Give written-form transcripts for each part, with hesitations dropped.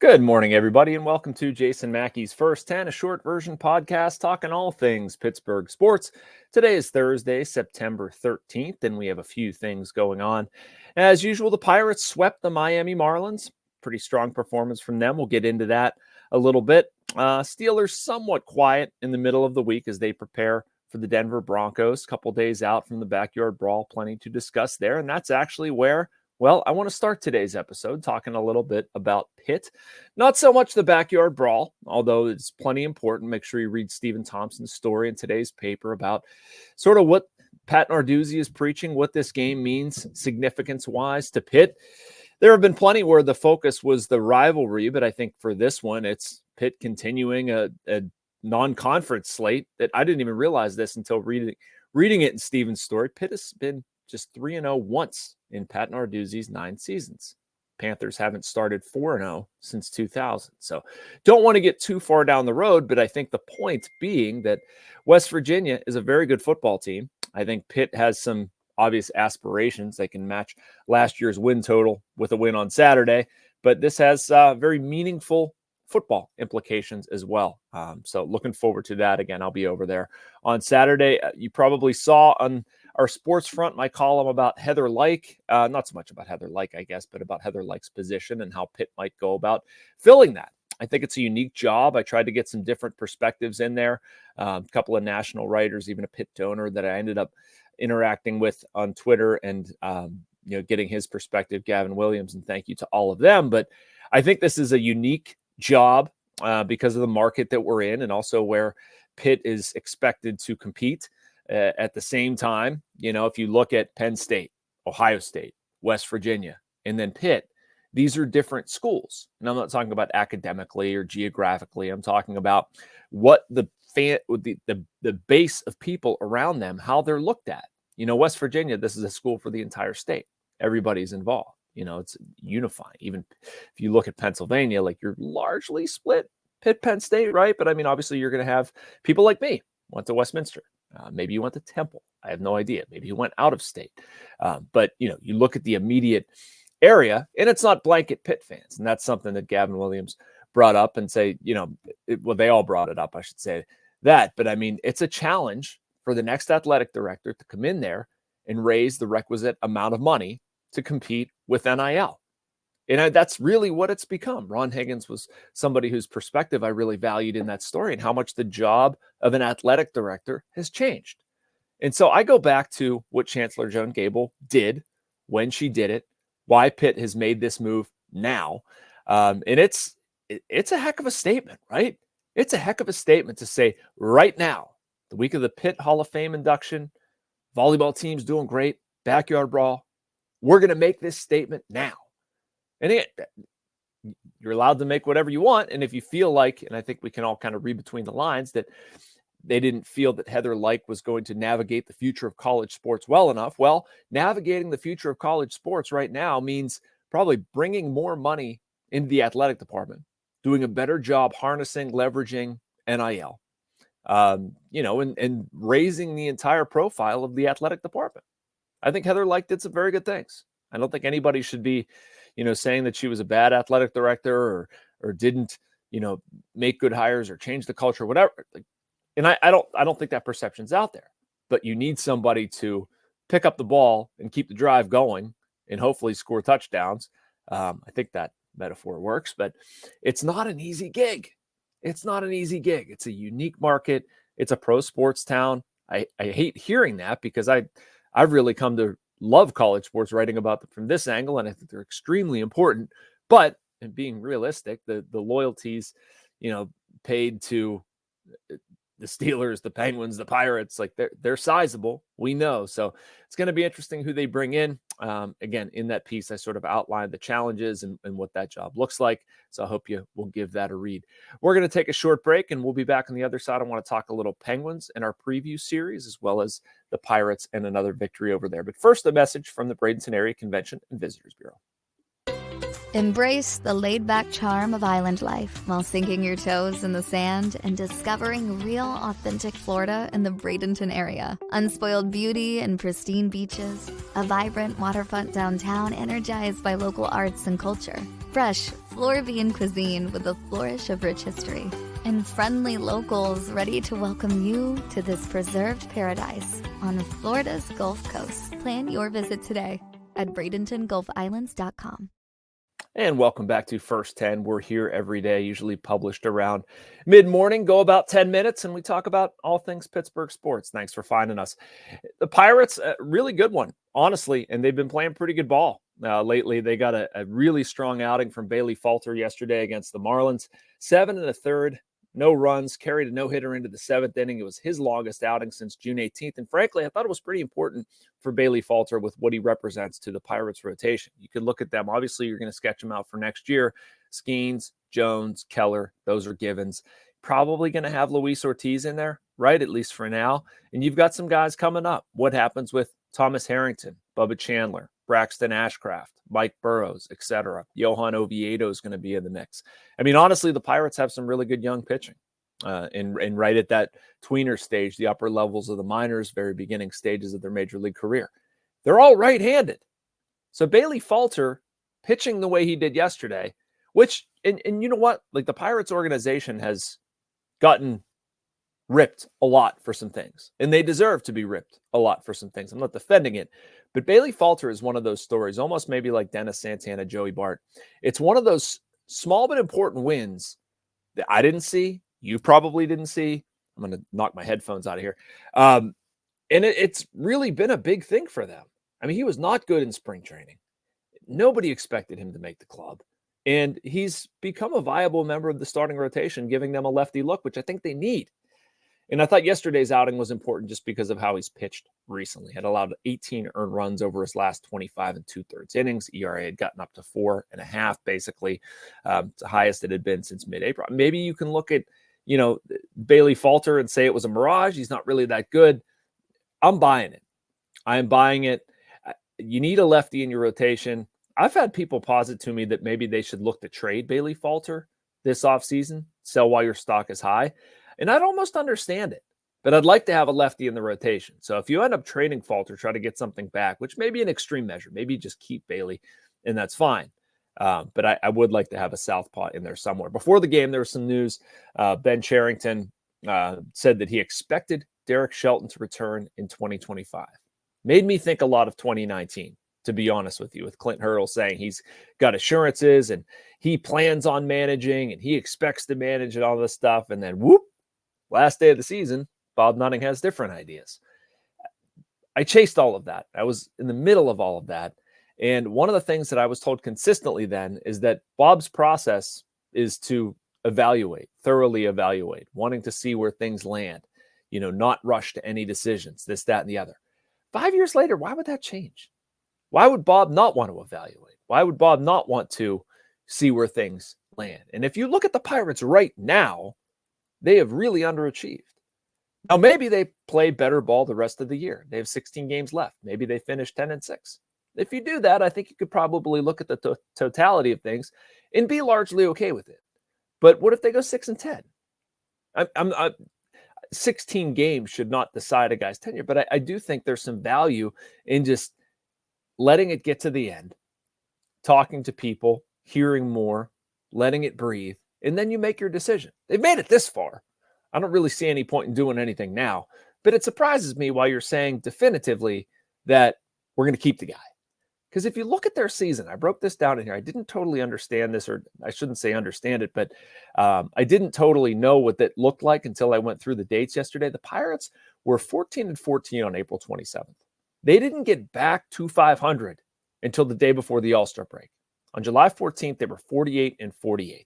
Good morning, everybody, and welcome to Jason Mackey's First 10, a short version podcast talking all things Pittsburgh sports. Today is Thursday, September 13th, and we have a few things going on. As usual, the Pirates swept the Miami Marlins. Pretty strong performance from them. We'll get into that a little bit. Steelers somewhat quiet in the middle of the week as they prepare for the Denver Broncos. A couple days out from the backyard brawl, plenty to discuss there, and that's actually where I want to start today's episode talking a little bit about Pitt. Not so much the backyard brawl, although it's plenty important. Make sure you read Stephen Thompson's story in today's paper about sort of what Pat Narduzzi is preaching, what this game means significance-wise to Pitt. There have been plenty where the focus was the rivalry, but I think for this one, it's Pitt continuing a non-conference slate that I didn't even realize this until reading it in Stephen's story. Pitt has been just 3-0 once in Pat Narduzzi's 9 seasons. Panthers haven't started 4-0 since 2000. So don't want to get too far down the road, but I think the point being that West Virginia is a very good football team. I think Pitt has some obvious aspirations. They can match last year's win total with a win on Saturday, but this has very meaningful football implications as well. So looking forward to that. Again, I'll be over there on Saturday. You probably saw on our sports front my column about Heather Lyke. Not so much about Heather Lyke, I guess, but about Heather Lyke's position and how Pitt might go about filling that. I think it's a unique job. I tried to get some different perspectives in there. A couple of national writers, even a Pitt donor that I ended up interacting with on Twitter and getting his perspective, Gavin Williams, and thank you to all of them. But I think this is a unique job because of the market that we're in and also where Pitt is expected to compete. At the same time, if you look at Penn State, Ohio State, West Virginia, and then Pitt, these are different schools. And I'm not talking about academically or geographically. I'm talking about what the base of people around them, how they're looked at. West Virginia, this is a school for the entire state. Everybody's involved. It's unifying. Even if you look at Pennsylvania, like you're largely split Pitt, Penn State, right? But I mean, obviously you're going to have people like me went to Westminster. Maybe you went to Temple. I have no idea. Maybe you went out of state. But, you look at the immediate area and it's not blanket Pitt fans. And that's something that Gavin Williams brought up and say, they all brought it up, I should say that. But I mean, it's a challenge for the next athletic director to come in there and raise the requisite amount of money to compete with NIL. And that's really what it's become. Ron Higgins was somebody whose perspective I really valued in that story and how much the job of an athletic director has changed. And so I go back to what Chancellor Joan Gable did when she did it, why Pitt has made this move now. And it's a heck of a statement, right? It's a heck of a statement to say right now, the week of the Pitt Hall of Fame induction, volleyball team's doing great, backyard brawl. We're going to make this statement now. And you're allowed to make whatever you want. And if you feel like, and I think we can all kind of read between the lines, that they didn't feel that Heather Lyke was going to navigate the future of college sports well enough. Well, navigating the future of college sports right now means probably bringing more money into the athletic department, doing a better job harnessing, leveraging NIL, and raising the entire profile of the athletic department. I think Heather Lyke did some very good things. I don't think anybody should be saying that she was a bad athletic director or didn't, make good hires or change the culture, whatever. And I don't think that perception's out there. But you need somebody to pick up the ball and keep the drive going and hopefully score touchdowns. I think that metaphor works, but it's not an easy gig. It's not an easy gig. It's a unique market. It's a pro sports town. I hate hearing that because I've really come to love college sports, writing about them from this angle, and I think they're extremely important. But and being realistic, the loyalties, paid to the Steelers, the Penguins, the Pirates, like they're sizable. We know. So it's going to be interesting who they bring in. Again, in that piece, I sort of outlined the challenges and what that job looks like. So I hope you will give that a read. We're going to take a short break and we'll be back on the other side. I want to talk a little Penguins in our preview series, as well as the Pirates and another victory over there. But first, a message from the Bradenton Area Convention and Visitors Bureau. Embrace the laid-back charm of island life while sinking your toes in the sand and discovering real, authentic Florida in the Bradenton area. Unspoiled beauty and pristine beaches, a vibrant waterfront downtown energized by local arts and culture. Fresh, Floridian cuisine with a flourish of rich history. And friendly locals ready to welcome you to this preserved paradise on Florida's Gulf Coast. Plan your visit today at BradentonGulfIslands.com. And welcome back to First 10. We're here every day, usually published around mid-morning, go about 10 minutes, and we talk about all things Pittsburgh sports. Thanks for finding us. The Pirates, a really good one, honestly, and they've been playing pretty good ball lately. They got a really strong outing from Bailey Falter yesterday against the Marlins. 7 1/3, no runs, carried a no-hitter into the 7th inning. It was his longest outing since June 18th. And frankly, I thought it was pretty important for Bailey Falter with what he represents to the Pirates rotation. You could look at them. Obviously, you're going to sketch them out for next year. Skeens, Jones, Keller, those are givens. Probably going to have Luis Ortiz in there, right? At least for now. And you've got some guys coming up. What happens with Thomas Harrington, Bubba Chandler, Braxton Ashcraft, Mike Burrows, etc. Johan Oviedo is going to be in the mix. I mean, honestly, the Pirates have some really good young pitching. And right at that tweener stage, the upper levels of the minors, very beginning stages of their major league career. They're all right-handed. So Bailey Falter pitching the way he did yesterday, which, and you know what? Like, the Pirates organization has gotten ripped a lot for some things, and they deserve to be ripped a lot for some things. I'm not defending it, but Bailey Falter is one of those stories, almost maybe like Dennis Santana, Joey Bart. It's one of those small but important wins that I didn't see. You probably didn't see. I'm going to knock my headphones out of here. And it's really been a big thing for them. I mean, he was not good in spring training. Nobody expected him to make the club. And he's become a viable member of the starting rotation, giving them a lefty look, which I think they need. And I thought yesterday's outing was important just because of how he's pitched recently. Had allowed 18 earned runs over his last 25 2/3 innings. ERA had gotten up to 4.5, basically. It's the highest it had been since mid-April. Maybe you can look at, Bailey Falter and say it was a mirage. He's not really that good. I'm buying it. I am buying it. You need a lefty in your rotation. I've had people posit to me that maybe they should look to trade Bailey Falter this offseason, sell while your stock is high. And I'd almost understand it, but I'd like to have a lefty in the rotation. So if you end up trading Falter, try to get something back, which may be an extreme measure, maybe just keep Bailey, and that's fine. But I would like to have a southpaw in there somewhere. Before the game, there was some news. Ben Cherington said that he expected Derek Shelton to return in 2025. Made me think a lot of 2019, to be honest with you, with Clint Hurdle saying he's got assurances and he plans on managing and he expects to manage and all this stuff. And then whoop, last day of the season, Bob Nutting has different ideas. I chased all of that. I was in the middle of all of that. And one of the things that I was told consistently then is that Bob's process is to thoroughly evaluate, wanting to see where things land, not rush to any decisions, this, that, and the other. 5 years later, why would that change? Why would Bob not want to evaluate? Why would Bob not want to see where things land? And if you look at the Pirates right now, they have really underachieved. Now, maybe they play better ball the rest of the year. They have 16 games left. Maybe they finish 10-6. If you do that, I think you could probably look at the totality of things and be largely okay with it. But what if they go 6-10? 16 games should not decide a guy's tenure, but I do think there's some value in just letting it get to the end, talking to people, hearing more, letting it breathe, and then you make your decision. They've made it this far. I don't really see any point in doing anything now, but it surprises me why you're saying definitively that we're going to keep the guy. Because if you look at their season, I broke this down in here. I didn't totally understand this, or I shouldn't say understand it, but I didn't totally know what that looked like until I went through the dates yesterday. The Pirates were 14-14 on April 27th. They didn't get back to 500 until the day before the All-Star break. On July 14th, they were 48-48,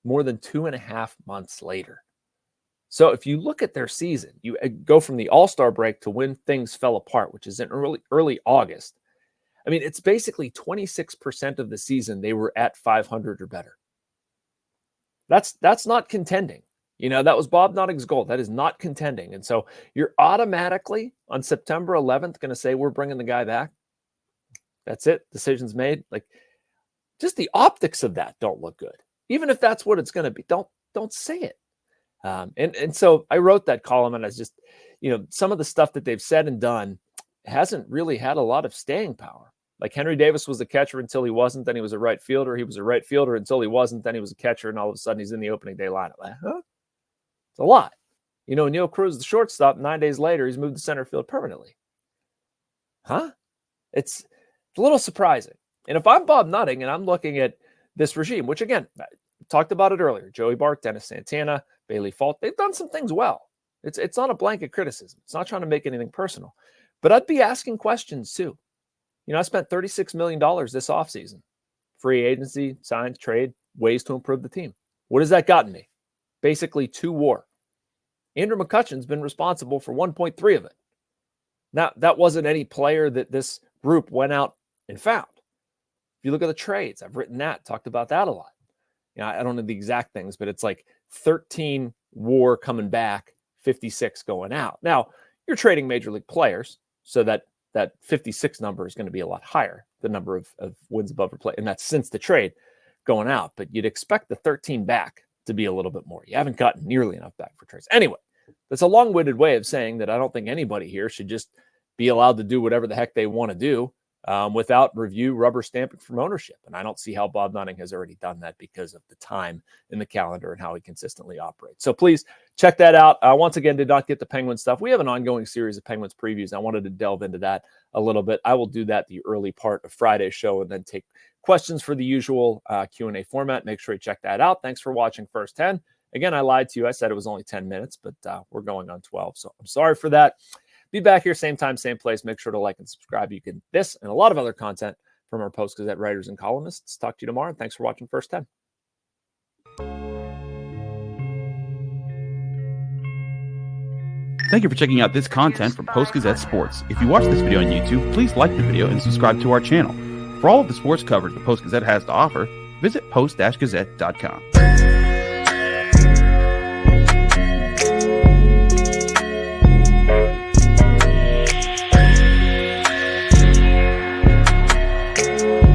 more than 2.5 months later. So if you look at their season, you go from the All-Star break to when things fell apart, which is in early August. I mean, it's basically 26% of the season they were at 500 or better. That's not contending. That was Bob Nutting's goal. That is not contending. And so you're automatically on September 11th going to say, we're bringing the guy back. That's it. Decision's made. Like, just the optics of that don't look good. Even if that's what it's going to be, don't say it. And so I wrote that column, and I was just, some of the stuff that they've said and done hasn't really had a lot of staying power. Like Henry Davis was a catcher until he wasn't, then he was a right fielder. He was a right fielder until he wasn't, then he was a catcher, and all of a sudden he's in the opening day lineup. Huh? It's a lot. Neil Cruz, the shortstop, 9 days later, he's moved to center field permanently. Huh? It's a little surprising. And if I'm Bob Nutting and I'm looking at this regime, which again, I talked about it earlier, Joey Bart, Dennis Santana, Bailey Falter, they've done some things well. It's not a blanket criticism. It's not trying to make anything personal. But I'd be asking questions too. I spent $36 million this offseason. Free agency, signed, trade, ways to improve the team. What has that gotten me? Basically 2 WAR. Andrew McCutchen's been responsible for 1.3 of it. Now, that wasn't any player that this group went out and found. If you look at the trades, I've written that, talked about that a lot. I don't know the exact things, but it's like 13 WAR coming back, 56 going out. Now, you're trading major league players, so that 56 number is going to be a lot higher, the number of wins above replacement, and that's since the trade going out. But you'd expect the 13 back to be a little bit more. You haven't gotten nearly enough back for trades. Anyway, that's a long-winded way of saying that I don't think anybody here should just be allowed to do whatever the heck they want to do without review, rubber stamping from ownership. And I don't see how Bob Nutting has already done that because of the time in the calendar and how he consistently operates. So please check that out. Once again, did not get the Penguins stuff. We have an ongoing series of Penguins previews. I wanted to delve into that a little bit. I will do that the early part of Friday's show and then take questions for the usual Q&A format. Make sure you check that out. Thanks for watching First 10. Again, I lied to you. I said it was only 10 minutes, but we're going on 12. So I'm sorry for that. Be back here, same time, same place. Make sure to like and subscribe. You can this and a lot of other content from our Post-Gazette writers and columnists. Talk to you tomorrow. And thanks for watching First 10. Thank you for checking out this content from Post-Gazette Sports. If you watch this video on YouTube, please like the video and subscribe to our channel. For all of the sports coverage the Post-Gazette has to offer, visit post-gazette.com.